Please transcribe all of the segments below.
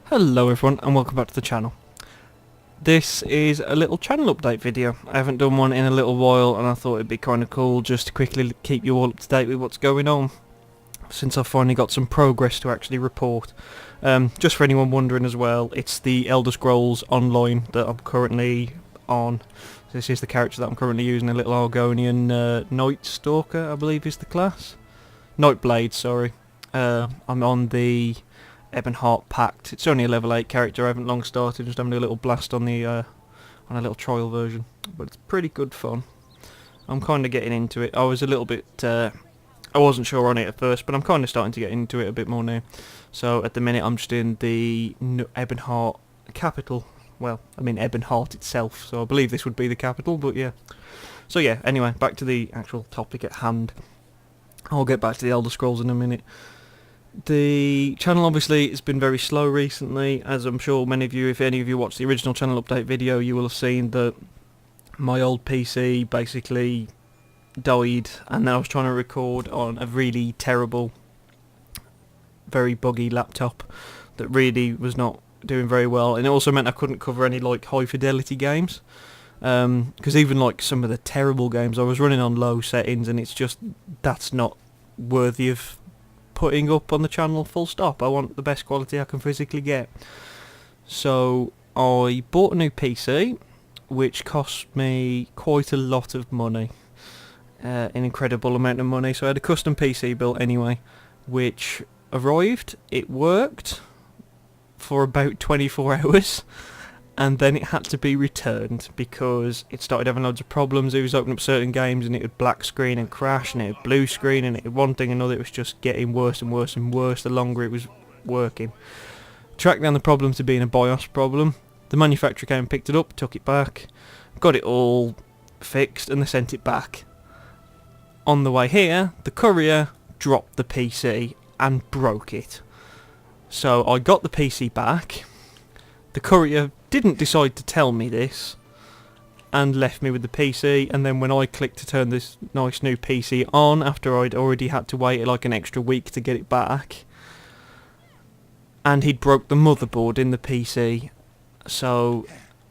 Hello everyone and welcome back to the channel. This is a little channel update video. I haven't done one in a little while and I thought it'd be kind of cool just to quickly keep you all up to date with what's going on, since I've finally got some progress to actually report. Just for anyone wondering as well, it's the Elder Scrolls Online that I'm currently on. This is the character that I'm currently using, a little Argonian Night Stalker, I believe is the class. Nightblade, sorry. I'm on the Ebonheart Pact. It's only a level 8 character. I haven't long started, just having a little blast on the on a little trial version, but it's pretty good fun. I'm kind of getting into it. I was a little bit I wasn't sure on it at first, but I'm kind of starting to get into it a bit more now. So at the minute I'm just in the Ebonheart capital. Well, I mean Ebonheart itself, so I believe this would be the capital, but yeah. So yeah, anyway, back to the actual topic at hand. I'll get back to the Elder Scrolls in a minute. The channel obviously has been very slow recently, as I'm sure many of you, if any of you watched the original channel update video, you will have seen that my old PC basically died, and then I was trying to record on a really terrible, very buggy laptop that really was not doing very well, and it also meant I couldn't cover any like high fidelity games, because even like some of the terrible games I was running on low settings, and it's just, that's not worthy of putting up on the channel, full stop. I want the best quality I can physically get. So I bought a new PC, which cost me quite a lot of money, an incredible amount of money. So I had a custom PC built anyway, which arrived, it worked for about 24 hours, and then it had to be returned because it started having loads of problems. It was opening up certain games and it would black screen and crash, and it would blue screen, and it would one thing and another. It was just getting worse and worse and worse the longer it was working. Tracked down the problem to being a BIOS problem. The manufacturer came and picked it up, took it back, got it all fixed, and they sent it back. On the way here, the courier dropped the PC and broke it. So I got the PC back. The courier didn't decide to tell me this and left me with the PC, and then when I clicked to turn this nice new PC on, after I'd already had to wait like an extra week to get it back, and he'd broke the motherboard in the PC, so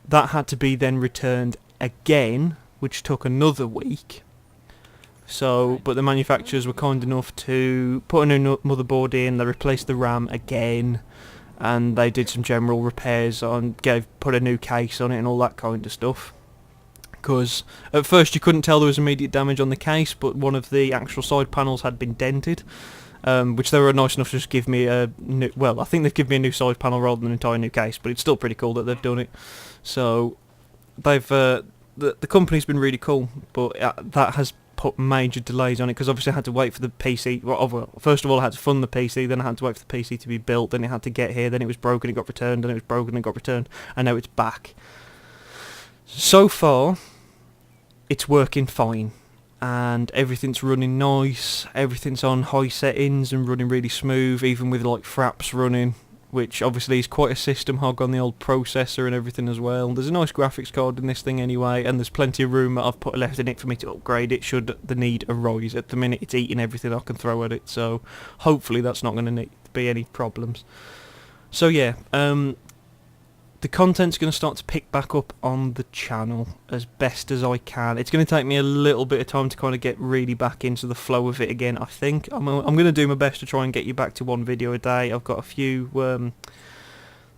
that had to be then returned again, which took another week. So, but the manufacturers were kind enough to put a new motherboard in, they replaced the RAM again, and they did some general repairs on, put a new case on it and all that kind of stuff. Because at first you couldn't tell there was immediate damage on the case, but one of the actual side panels had been dented, which they were nice enough to just give me a new, well, I think they've given me a new side panel rather than an entire new case, but it's still pretty cool that they've done it. So they've the company's been really cool, but that has put major delays on it, because obviously I had to wait for the PC. Well, first of all I had to fund the PC, then I had to wait for the PC to be built, then it had to get here, then it was broken, it got returned, then it was broken, it got returned, and now it's back. So far it's working fine, and everything's running nice, everything's on high settings and running really smooth, even with like fraps running, which obviously is quite a system hog on the old processor and everything as well. There's a nice graphics card in this thing anyway, and there's plenty of room that I've put left in it for me to upgrade it should the need arise. At the minute it's eating everything I can throw at it, so hopefully that's not going to be any problems. So yeah, the content's going to start to pick back up on the channel as best as I can. It's going to take me a little bit of time to kind of get really back into the flow of it again, I think. I'm going to do my best to try and get you back to one video a day. I've got a few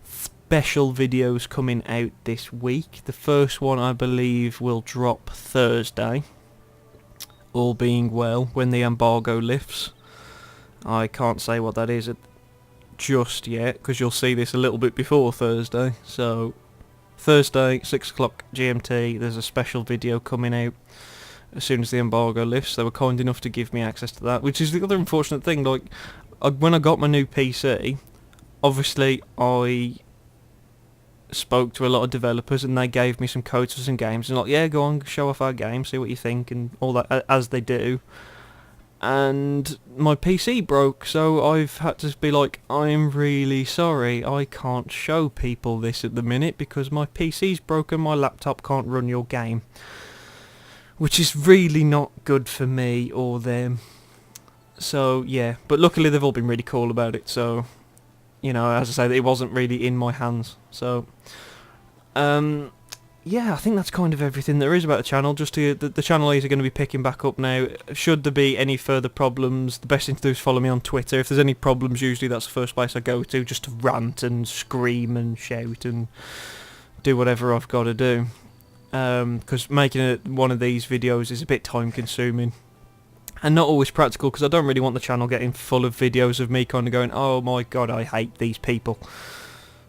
special videos coming out this week. The first one I believe will drop Thursday, all being well, when the embargo lifts. I can't say what that is just yet, because you'll see this a little bit before Thursday. So Thursday 6 o'clock GMT, there's a special video coming out as soon as the embargo lifts. They were kind enough to give me access to that, which is the other unfortunate thing. Like, when I got my new PC, obviously I spoke to a lot of developers and they gave me some codes for some games and like, yeah, go on, show off our game, see what you think and all that, as they do. And my PC broke, so I've had to be like, I'm really sorry, I can't show people this at the minute because my PC's broken, my laptop can't run your game. Which is really not good for me or them. So yeah, but luckily they've all been really cool about it, so you know, as I say, that it wasn't really in my hands. So, yeah, I think that's kind of everything there is about the channel. Just the channel is going to be picking back up now. Should there be any further problems, the best thing to do is follow me on Twitter. If there's any problems, usually that's the first place I go to, just to rant and scream and shout and do whatever I've got to do. Because making one of these videos is a bit time consuming. And not always practical, because I don't really want the channel getting full of videos of me kind of going, oh my god, I hate these people.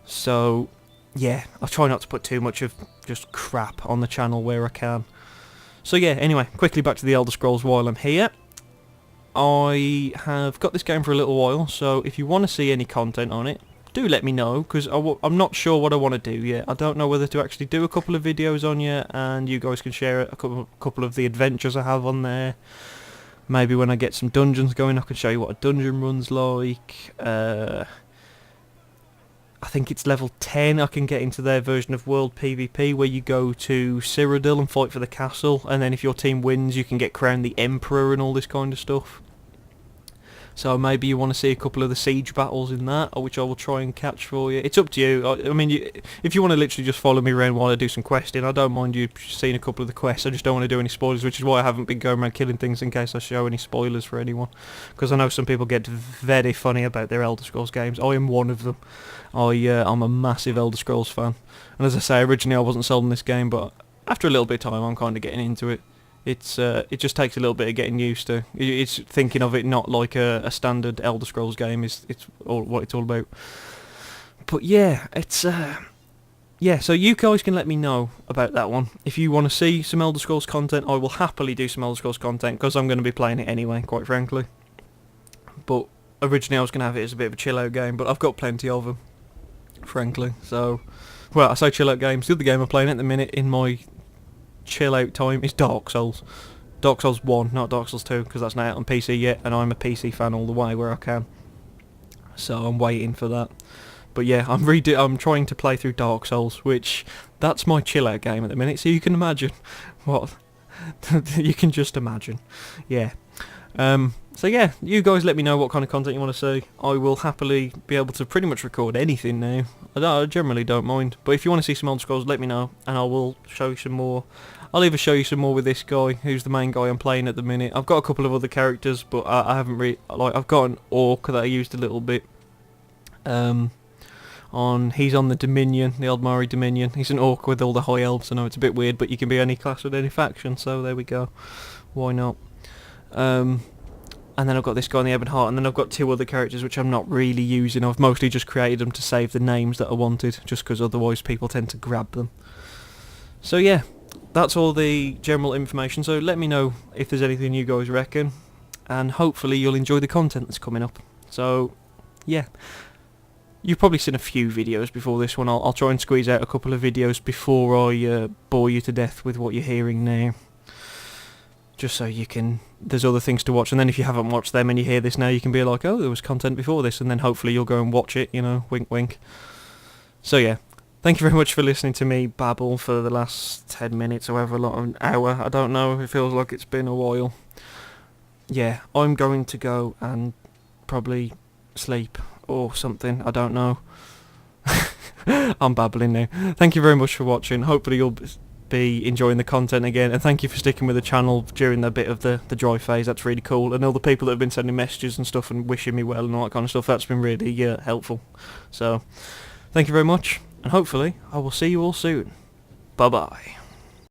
So, yeah, I'll try not to put too much of just crap on the channel where I can. So yeah, anyway, quickly back to the Elder Scrolls while I'm here. I have got this game for a little while, so if you want to see any content on it, do let me know, because I'm not sure what I want to do yet. I don't know whether to actually do a couple of videos on yet, and you guys can share a couple of the adventures I have on there. Maybe when I get some dungeons going, I can show you what a dungeon run's like. I think it's level 10 I can get into their version of World PvP, where you go to Cyrodiil and fight for the castle, and then if your team wins you can get crowned the Emperor and all this kind of stuff. So maybe you want to see a couple of the siege battles in that, which I will try and catch for you. It's up to you. I mean, if you want to literally just follow me around while I do some questing, I don't mind you seeing a couple of the quests. I just don't want to do any spoilers, which is why I haven't been going around killing things in case I show any spoilers for anyone. Because I know some people get very funny about their Elder Scrolls games. I am one of them. I'm a massive Elder Scrolls fan. And as I say, originally I wasn't sold on this game, but after a little bit of time I'm kind of getting into it. It just takes a little bit of getting used to. It's thinking of it not like a standard Elder Scrolls game. It's all what it's all about. But yeah, it's yeah. So you guys can let me know about that one. If you want to see some Elder Scrolls content, I will happily do some Elder Scrolls content, because I'm going to be playing it anyway, quite frankly. But originally I was going to have it as a bit of a chill out game, but I've got plenty of them, frankly. So, well, I say chill out games. The other game I'm playing at the minute in my chill out time is Dark Souls. Dark Souls 1, not Dark Souls 2, because that's not out on PC yet, and I'm a PC fan all the way where I can. So I'm waiting for that. But yeah, I'm trying to play through Dark Souls, which that's my chill out game at the minute, so you can imagine what you can just imagine. Yeah. So yeah, you guys let me know what kind of content you want to see. I will happily be able to pretty much record anything now. I generally don't mind. But if you want to see some Elder Scrolls, let me know, and I will show you some more. I'll either show you some more with this guy, who's the main guy I'm playing at the minute. I've got a couple of other characters, but I haven't really... I've got an orc that I used a little bit. He's on the Dominion, the Aldmari Dominion. He's an orc with all the high elves. I know it's a bit weird, but you can be any class with any faction, so there we go. Why not? And then I've got this guy on the Ebon Heart, and then I've got two other characters which I'm not really using. I've mostly just created them to save the names that I wanted, just because otherwise people tend to grab them. So yeah, that's all the general information, so let me know if there's anything you guys reckon, and hopefully you'll enjoy the content that's coming up. So yeah, you've probably seen a few videos before this one. I'll try and squeeze out a couple of videos before I bore you to death with what you're hearing now. Just so you can, there's other things to watch, and then if you haven't watched them and you hear this now, you can be like, oh, there was content before this, and then hopefully you'll go and watch it, you know, wink wink. So yeah, thank you very much for listening to me babble for the last 10 minutes, or however long, an hour, I don't know, it feels like it's been a while. Yeah, I'm going to go and probably sleep, or something, I don't know. I'm babbling now. Thank you very much for watching, hopefully you'll be enjoying the content again, and thank you for sticking with the channel during the bit of the dry phase. That's really cool, and all the people that have been sending messages and stuff and wishing me well and all that kind of stuff, that's been really helpful. So thank you very much, and hopefully I will see you all soon. Bye bye.